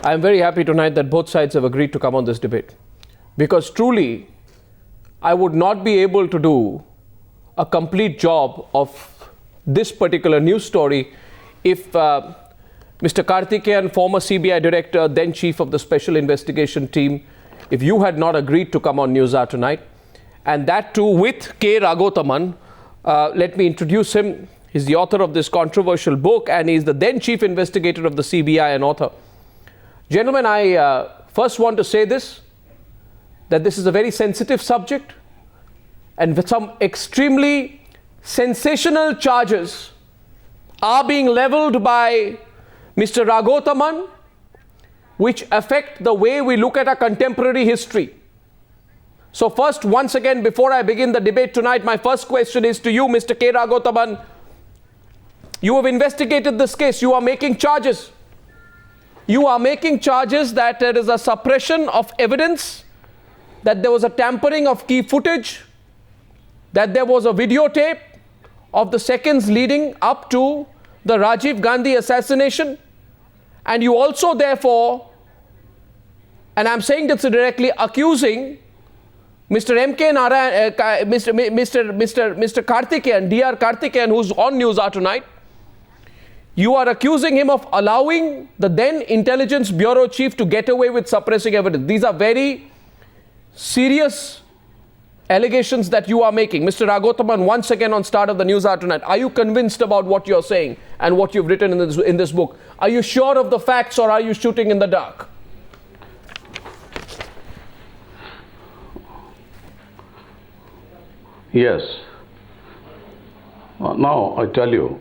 I'm very happy tonight that both sides have agreed to come on this debate, because truly I would not be able to do a complete job of this particular news story if Mr. Karthikeyan, former CBI director, then chief of the special investigation team, if you had not agreed to come on Newshour tonight, and that too with K. Raghotaman. Let me introduce him. He's the author of this controversial book, and he's the then chief investigator of the CBI and author. Gentlemen, I first want to say this, that this is a very sensitive subject, and with some extremely sensational charges are being leveled by Mr. Raghotaman, which affect the way we look at our contemporary history. So first, once again, before I begin the debate tonight, my first question is to you, Mr. K. Raghotaman. You have investigated this case. You are making charges. You are making charges that there is a suppression of evidence, that there was a tampering of key footage, that there was a videotape of the seconds leading up to the Rajiv Gandhi assassination. And you also, therefore, and I'm saying this directly, accusing Mr. M.K. Narayan, Mr. Karthikeyan, Dr. Karthikeyan, who's on Newshour tonight. You are accusing him of allowing the then Intelligence Bureau chief to get away with suppressing evidence. These are very serious allegations that you are making. Mr. Raghotaman, once again on start of the Newshour tonight, are you convinced about what you're saying and what you've written in this book? Are you sure of the facts, or are you shooting in the dark? Yes. Now I tell you,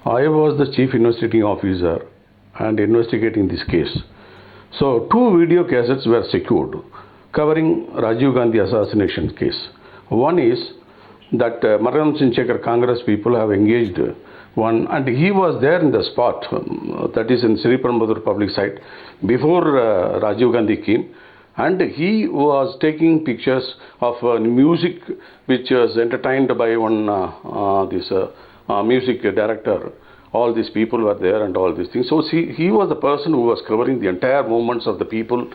I was the chief investigating officer and investigating this case. So 2 video cassettes were secured covering Rajiv Gandhi assassination case. One is that Maranam Singh Shekhar Congress people have engaged one, and he was there in the spot, that is in Sri Perumbudur public site, before Rajiv Gandhi came. And he was taking pictures of music which was entertained by one music director. All these people were there and all these things. So he was the person who was covering the entire movements of the people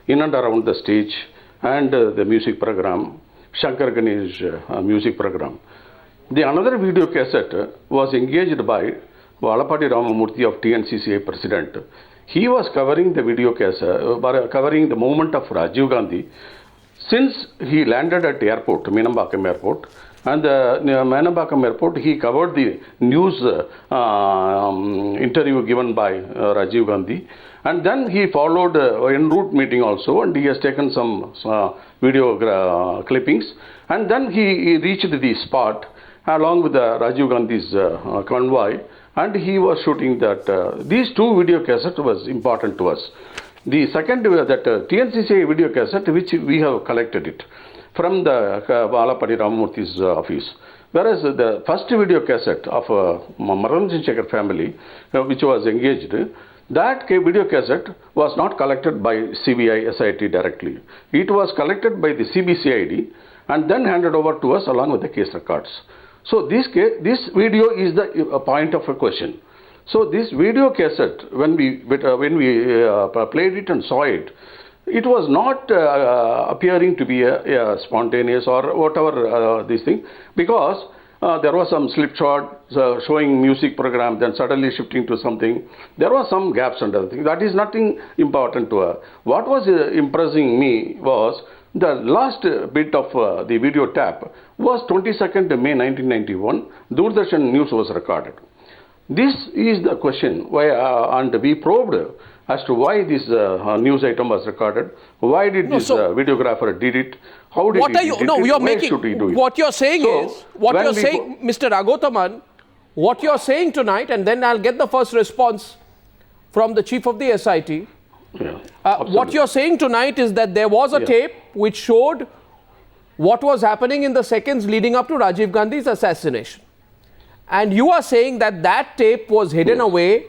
in and around the stage and the music program, Shankar Ganesh music program. The another video cassette was engaged by Valapati Ramamurthy of TNCCI president. He was covering the video cassette, covering the movement of Rajiv Gandhi since he landed at airport, Meenambakam airport. And Meenambakam airport, he covered the news interview given by Rajiv Gandhi. And then he followed en route meeting also, and he has taken some video clippings. And then he reached the spot along with the Rajiv Gandhi's convoy. And he was shooting that. These 2 video cassettes was important to us. The second, that TNCCI video cassette, which we have collected it from the Valapati Ramamurthy's office. Whereas the first video cassette of Maranam Singh Shekhar family, which was engaged, that video cassette was not collected by CBI SIT directly. It was collected by the CBCID and then handed over to us along with the case records. So this video is the point of a question. So this video cassette, when we played it and saw it, it was not appearing to be a spontaneous or whatever this thing, because there was some slip shot showing music program, then suddenly shifting to something. There was some gaps and other things. That is nothing important to her. What was impressing me was the last bit of the video tap was 22nd May 1991. Doordarshan News was recorded. This is the question why, and we probed as to why this news item was recorded. Why did this videographer did it? How did he do it? No, you're why making, should he do it? What you're saying is, Mr. Raghotaman, what you're saying tonight, and then I'll get the first response from the chief of the SIT. Yeah, what you're saying tonight is that there was a tape which showed what was happening in the seconds leading up to Rajiv Gandhi's assassination. And you are saying that that tape was hidden away,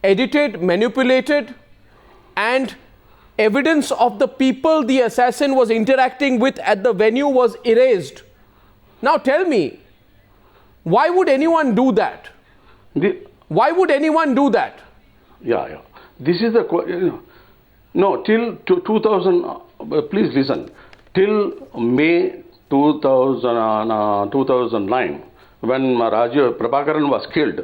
edited, manipulated, and evidence of the people the assassin was interacting with at the venue was erased. Now tell me, why would anyone do that? Why would anyone do that? Yeah. this is the, no, till 2000, please listen, till May 2009, when Rajiv Prabhakaran was killed,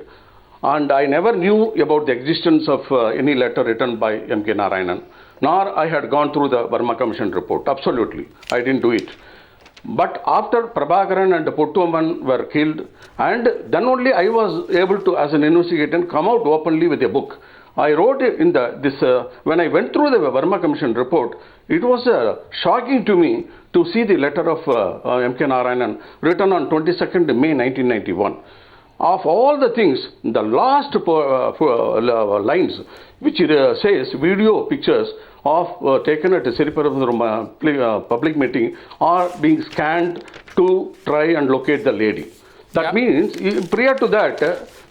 and I never knew about the existence of any letter written by M.K. Narayanan, nor I had gone through the Verma Commission report. Absolutely, I didn't do it. But after Prabhakaran and Puttuamman were killed, and then only I was able to, as an investigator, come out openly with a book. I wrote in when I went through the Verma Commission report, it was shocking to me to see the letter of M.K. Narayanan written on 22nd May 1991. Of all the things, the last lines, which says video pictures of taken at a Siriparam public meeting are being scanned to try and locate the lady. That means, prior to that,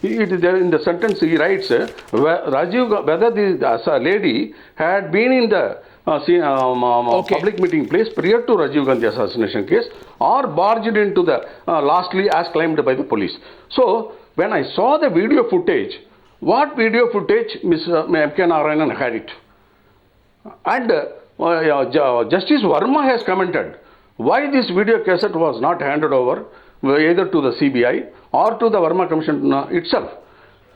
in the sentence he writes, Rajiv, whether the lady had been in the public meeting place prior to Rajiv Gandhi assassination case or barged into the lastly as claimed by the police. So when I saw the video footage, what video footage M.K. Narayanan had it? And Justice Verma has commented why this video cassette was not handed over either to the CBI or to the Verma Commission itself.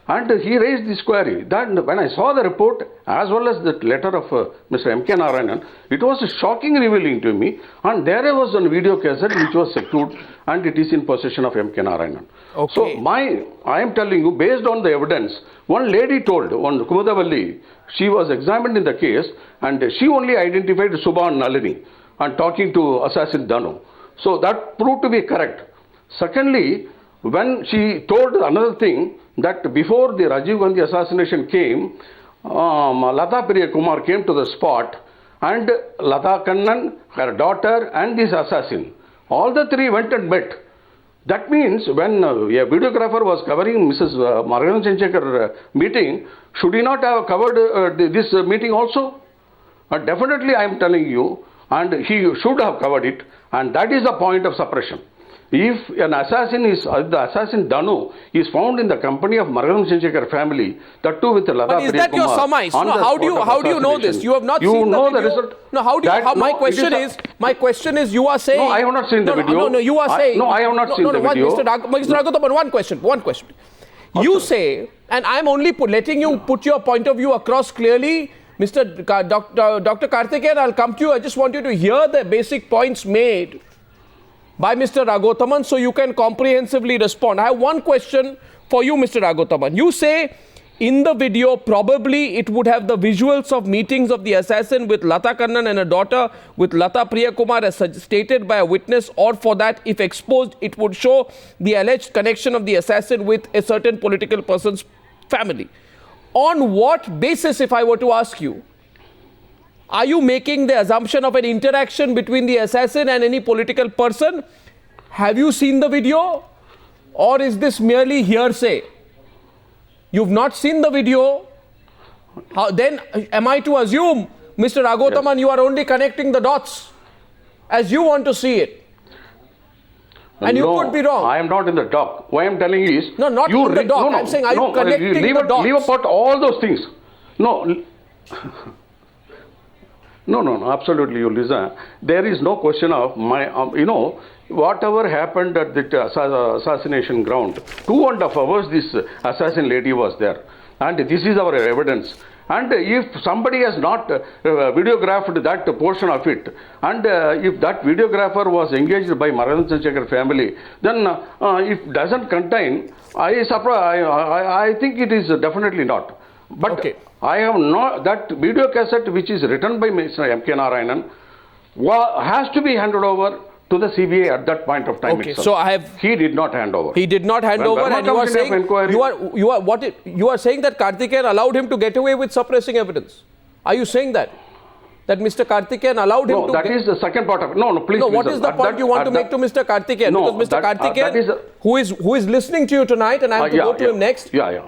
And he raised this query. Then when I saw the report as well as the letter of Mr. M.K. Narayanan, it was shocking revealing to me. And there was a video cassette which was secured and it is in possession of M.K. Narayanan. Okay. So I am telling you, based on the evidence, one lady told, one Kumudavalli, she was examined in the case and she only identified Subhan Nalini and talking to assassin Danu. So that proved to be correct. Secondly, when she told another thing, that before the Rajiv Gandhi assassination came, Lata Priya Kumar came to the spot and Lata Kannan, her daughter and this assassin, all the three went and met. That means when a videographer was covering Mrs. Margaret Chenchekar meeting, should he not have covered this meeting also? Definitely I am telling you, and he should have covered it, and that is the point of suppression. If an assassin is, the assassin Danu is found in the company of Margaret Chenchekar family, that too with Lata But is that your surmise? No, how do you know this? You have not seen the video. The result. No, how do you, my question is, you are saying. No, I have not seen the video. No, you are saying. No, I have not seen the video. Mr. Raghupaman, one question. Okay. You say, and I'm only letting you put your point of view across clearly, Dr. Karthikeyan, I'll come to you. I just want you to hear the basic points made by Mr. Raghupaman so you can comprehensively respond. I have one question for you, Mr. Raghupaman. You say in the video probably it would have the visuals of meetings of the assassin with Lata Kannan and a daughter with Lata Priya Kumar as stated by a witness, or for that if exposed it would show the alleged connection of the assassin with a certain political person's family. On what basis, if I were to ask you, are you making the assumption of an interaction between the assassin and any political person? Have you seen the video? Or is this merely hearsay? You've not seen the video. Then am I to assume, Mr. Raghupaman, you are only connecting the dots as you want to see it? And you could be wrong. I am not in the dock. What I am telling you is... No, not in the dock. I'm saying, are you connecting the dots? Leave apart all those things. No. No, absolutely, you listen. There is no question of whatever happened at the assassination ground, 2.5 hours this assassin lady was there. And this is our evidence. And if somebody has not videographed that portion of it, and if that videographer was engaged by Margaret Chenchekar family, then it doesn't contain, I think it is definitely not. But okay. I have not, that video cassette which is written by Mr. M.K. Narayanan has to be handed over to the CBI at that point of time. Okay, itself. so he did not hand over. He did not hand over, and you are saying you are saying that Karthikeyan allowed him to get away with suppressing evidence. Are you saying that Mr. Karthikeyan allowed him to? No, that is the second part of it. No, please. No, what is the point you want to make to Mr. Karthikeyan? No, because Mr. Karthikeyan, who is listening to you tonight, and I am to go to him next. Yeah.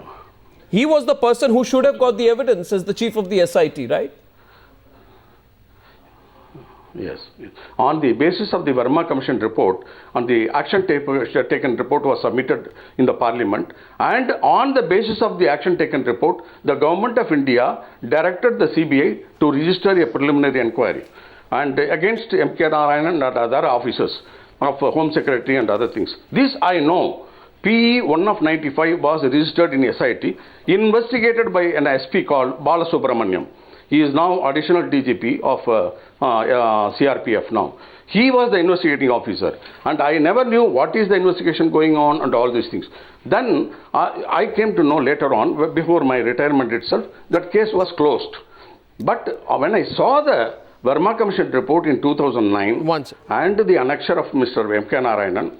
He was the person who should have got the evidence as the chief of the SIT, right? Yes. On the basis of the Verma Commission report, on the action taken report was submitted in the Parliament, and on the basis of the action taken report, the Government of India directed the CBI to register a preliminary inquiry and against M.K. Narayanan and other officers of Home Secretary and other things. This I know. PE 1 of 95 was registered in SIT, investigated by an SP called Balasubramaniam. He is now additional DGP of CRPF now. He was the investigating officer, and I never knew what is the investigation going on and all these things. Then I came to know later on, before my retirement itself, that case was closed. But when I saw the Verma Commission report in 2009 and the annexure of Mr. M.K. Narayanan,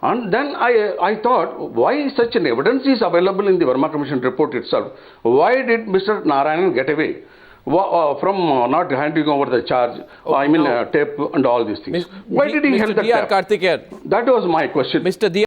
and then I thought, why such an evidence is available in the Verma Commission report itself? Why did Mr. Narayanan get away from not handing over the charge, tape and all these things? Why did he hold the tape? Karthikeyan. That was my question. Mr.